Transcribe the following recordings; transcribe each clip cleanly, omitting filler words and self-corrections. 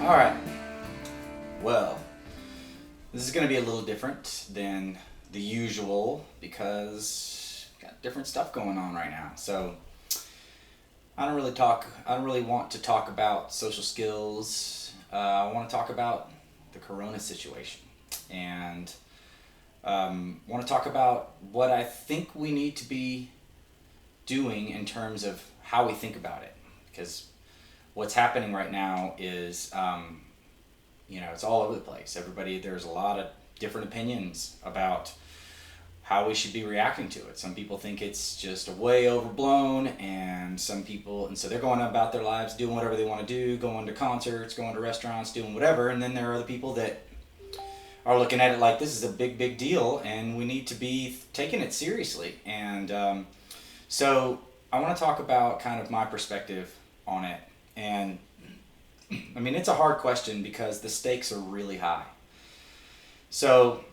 All right. Well, this is going to be a little different than the usual because we've got different stuff going on right now. So I don't really want to talk about social skills. I want to talk about the corona situation and want to talk about what I think we need to be doing in terms of how we think about it, because what's happening right now is it's all over the place. There's a lot of different opinions about how we should be reacting to it. Some people think it's just way overblown, and so they're going about their lives doing whatever they want to do, going to concerts, going to restaurants, doing whatever. And then there are other people that are looking at it like this is a big, big deal and we need to be taking it seriously. And so I want to talk about kind of my perspective on it. And I mean, it's a hard question because the stakes are really high. So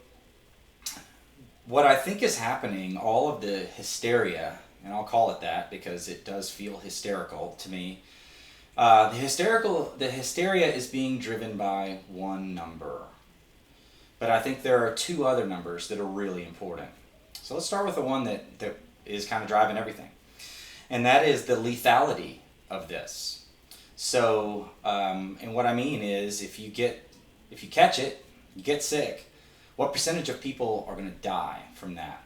what I think is happening, all of the hysteria, and I'll call it that because it does feel hysterical to me. The hysteria is being driven by one number. But I think there are two other numbers that are really important. So let's start with the one that is kind of driving everything. And that is the lethality of this. So, and what I mean is if you catch it, you get sick, what percentage of people are going to die from that?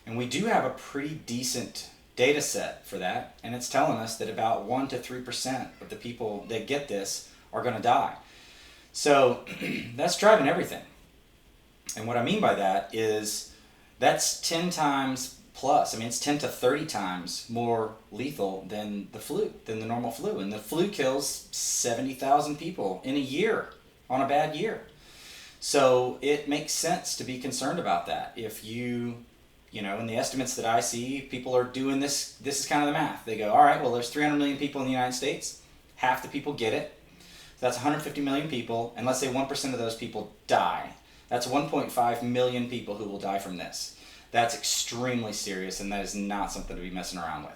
And we do have a pretty decent data set for that, and it's telling us that about 1 to 3% of the people that get this are going to die. So that's driving everything. And what I mean by that is that's 10 times plus. I mean, it's 10 to 30 times more lethal than the normal flu. And the flu kills 70,000 people in a year on a bad year. So it makes sense to be concerned about that. If in the estimates that I see, people are doing this is kind of the math. They go, all right, well, there's 300 million people in the United States. Half the people get it. So that's 150 million people. And let's say 1% of those people die. That's 1.5 million people who will die from this. That's extremely serious, and that is not something to be messing around with.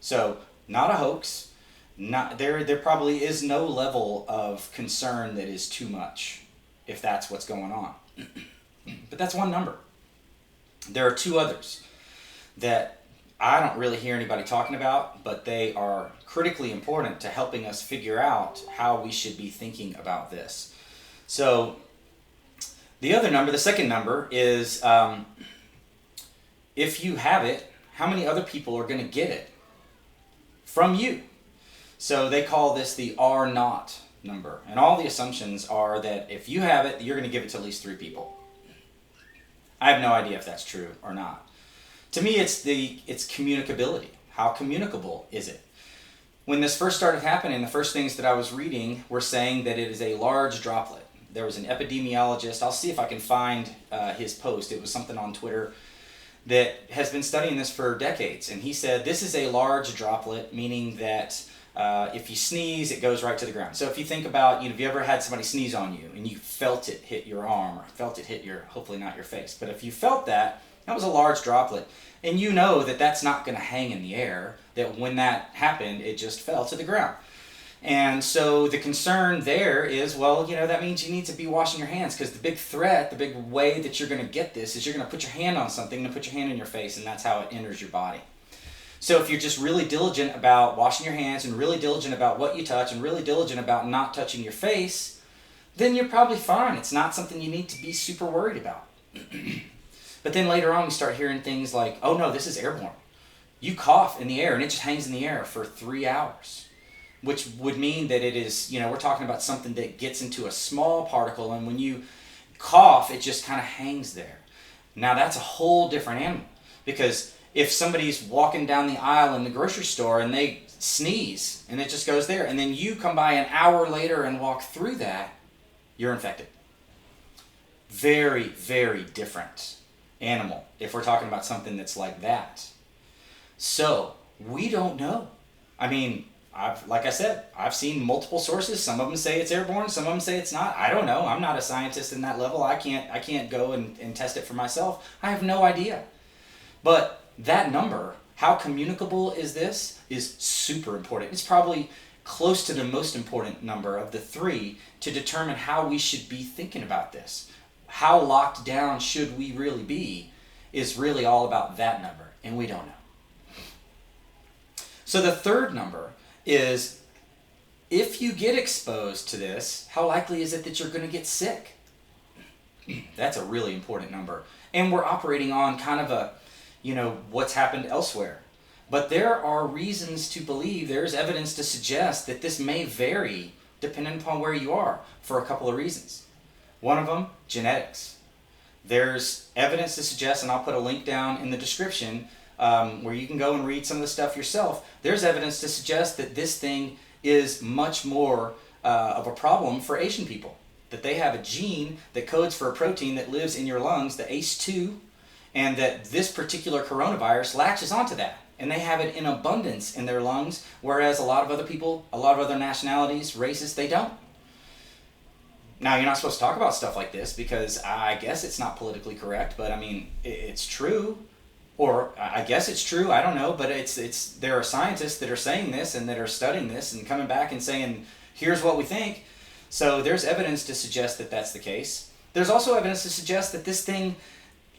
So, not a hoax. There probably is no level of concern that is too much, if that's what's going on. But that's one number. There are two others that I don't really hear anybody talking about, but they are critically important to helping us figure out how we should be thinking about this. So, the second number is if you have it, how many other people are going to get it from you? So they call this the R naught number. And all the assumptions are that if you have it, you're going to give it to at least 3 people. I have no idea if that's true or not. To me, it's communicability. How communicable is it? When this first started happening, the first things that I was reading were saying that it is a large droplet. There was an epidemiologist, I'll see if I can find his post, it was something on Twitter, that has been studying this for decades. And he said this is a large droplet, meaning that if you sneeze, it goes right to the ground. So if you think about, have you ever had somebody sneeze on you and you felt it hit your arm or felt it hit hopefully not your face, but if you felt that was a large droplet. And you know that that's not going to hang in the air, that when that happened, it just fell to the ground. And so the concern there is, that means you need to be washing your hands, because the big threat, the big way that you're going to get this is you're going to put your hand on something and put your hand in your face, and that's how it enters your body. So if you're just really diligent about washing your hands and really diligent about what you touch and really diligent about not touching your face, then you're probably fine. It's not something you need to be super worried about. But then later on we start hearing things like, oh no, this is airborne. You cough in the air and it just hangs in the air for 3 hours. Which would mean that it is, we're talking about something that gets into a small particle, and when you cough, it just kind of hangs there. Now that's a whole different animal, because if somebody's walking down the aisle in the grocery store and they sneeze and it just goes there, and then you come by an hour later and walk through that, you're infected. Very, very different animal if we're talking about something that's like that. So we don't know. I mean, like I said, I've seen multiple sources. Some of them say it's airborne, some of them say it's not. I don't know. I'm not a scientist in that level. I can't go and test it for myself. I have no idea. But that number, how communicable is this, is super important. It's probably close to the most important number of the three to determine how we should be thinking about this. How locked down should we really be is really all about that number, and we don't know. So the third number is, if you get exposed to this, how likely is it that you're going to get sick? That's a really important number. And we're operating on kind of a, what's happened elsewhere. But there are reasons to believe, there's evidence to suggest that this may vary depending upon where you are for a couple of reasons. One of them, genetics. There's evidence to suggest, and I'll put a link down in the description where you can go and read some of the stuff yourself. There's evidence to suggest that this thing is much more of a problem for Asian people. That they have a gene that codes for a protein that lives in your lungs, the ACE2, and that this particular coronavirus latches onto that. And they have it in abundance in their lungs, whereas a lot of other people, a lot of other nationalities, races, they don't. Now, you're not supposed to talk about stuff like this because I guess it's not politically correct, but I mean, it's true. Or I guess it's true, I don't know, but there are scientists that are saying this and that are studying this and coming back and saying, here's what we think. So there's evidence to suggest that that's the case. There's also evidence to suggest that this thing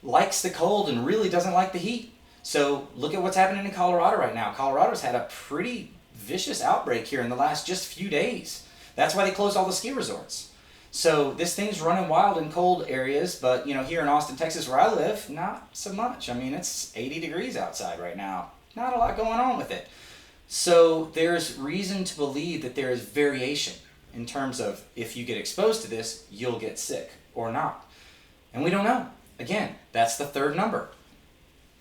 likes the cold and really doesn't like the heat. So look at what's happening in Colorado right now. Colorado's had a pretty vicious outbreak here in the last just few days. That's why they closed all the ski resorts. So this thing's running wild in cold areas, but here in Austin, Texas, where I live, not so much. I mean, it's 80 degrees outside right now. Not a lot going on with it. So there's reason to believe that there is variation in terms of if you get exposed to this, you'll get sick or not. And we don't know. Again, that's the third number.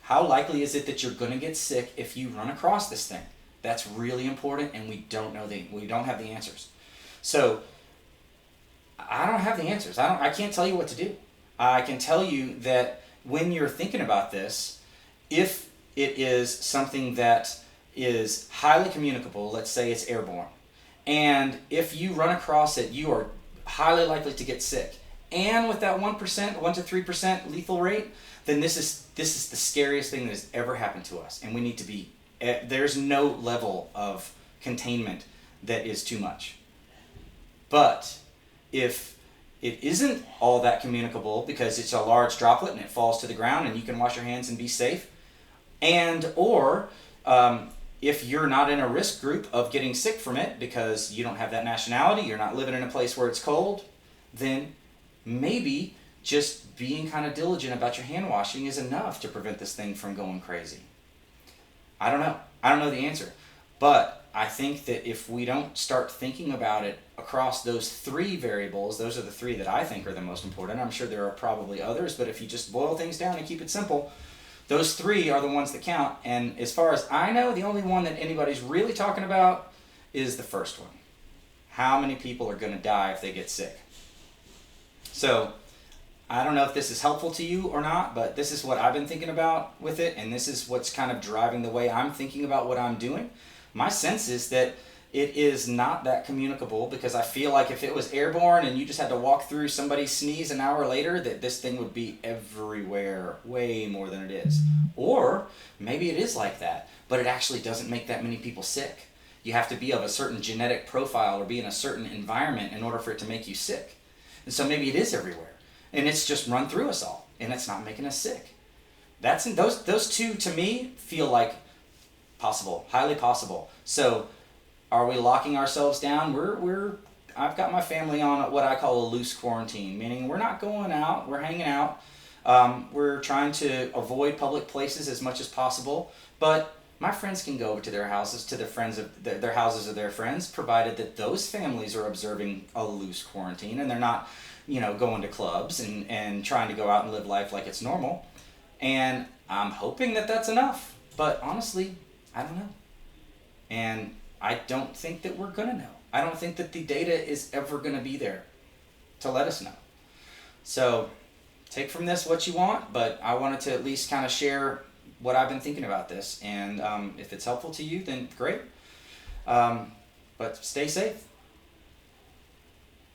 How likely is it that you're going to get sick if you run across this thing? That's really important, and we don't have the answers. So I don't have the answers. I can't tell you what to do. I can tell you that when you're thinking about this, if it is something that is highly communicable, let's say it's airborne, and if you run across it, you are highly likely to get sick. And with that 1% to 3% lethal rate, then this is the scariest thing that has ever happened to us. And we need to be, there's no level of containment that is too much. But if it isn't all that communicable because it's a large droplet and it falls to the ground and you can wash your hands and be safe, or if you're not in a risk group of getting sick from it because you don't have that nationality, you're not living in a place where it's cold, then maybe just being kind of diligent about your hand washing is enough to prevent this thing from going crazy. I don't know. I don't know the answer. But I think that if we don't start thinking about it across those three variables, those are the three that I think are the most important. I'm sure there are probably others, but if you just boil things down and keep it simple, those three are the ones that count. And as far as I know, the only one that anybody's really talking about is the first one. How many people are going to die if they get sick? So I don't know if this is helpful to you or not, but this is what I've been thinking about with it, and this is what's kind of driving the way I'm thinking about what I'm doing. My sense is that it is not that communicable, because I feel like if it was airborne and you just had to walk through somebody's sneeze an hour later, that this thing would be everywhere way more than it is. Or maybe it is like that, but it actually doesn't make that many people sick. You have to be of a certain genetic profile or be in a certain environment in order for it to make you sick. And so maybe it is everywhere. And it's just run through us all, and it's not making us sick. Those two, to me, feel like possible, highly possible. So are we locking ourselves down? I've got my family on what I call a loose quarantine, meaning we're not going out, we're hanging out. We're trying to avoid public places as much as possible, but my friends can go over to their houses, to their houses of their friends, provided that those families are observing a loose quarantine and they're not going to clubs and trying to go out and live life like it's normal. And I'm hoping that that's enough. But honestly, I don't know. And I don't think that we're going to know. I don't think that the data is ever going to be there to let us know. So take from this what you want, but I wanted to at least kind of share what I've been thinking about this. And if it's helpful to you, then great. But stay safe.